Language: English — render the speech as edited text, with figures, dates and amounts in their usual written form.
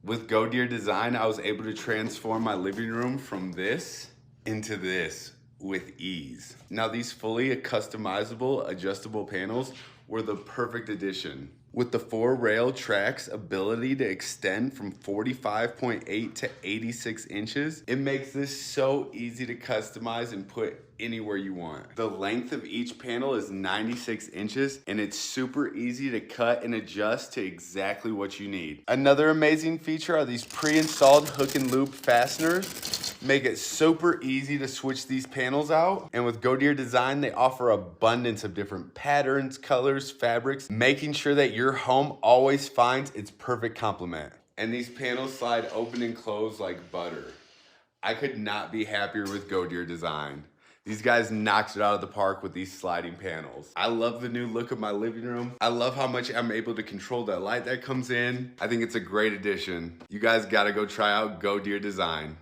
With GoDear Design, I was able to transform my living room from this into this with ease. Now these fully customizable, adjustable panels were the perfect addition. With the 4-rail track's ability to extend from 45.8 to 86 inches, it makes this so easy to customize and put anywhere you want. The length of each panel is 96 inches and it's super easy to cut and adjust to exactly what you need. Another amazing feature are these pre-installed hook and loop fasteners. Make it super easy to switch these panels out. And with GoDear Design, they offer abundance of different patterns, colors, fabrics, making sure that your home always finds its perfect complement. And these panels slide open and close like butter. I could not be happier with GoDear Design. These guys knocked it out of the park with these sliding panels. I love the new look of my living room. I love how much I'm able to control that light that comes in. I think it's a great addition. You guys gotta go try out GoDear Design.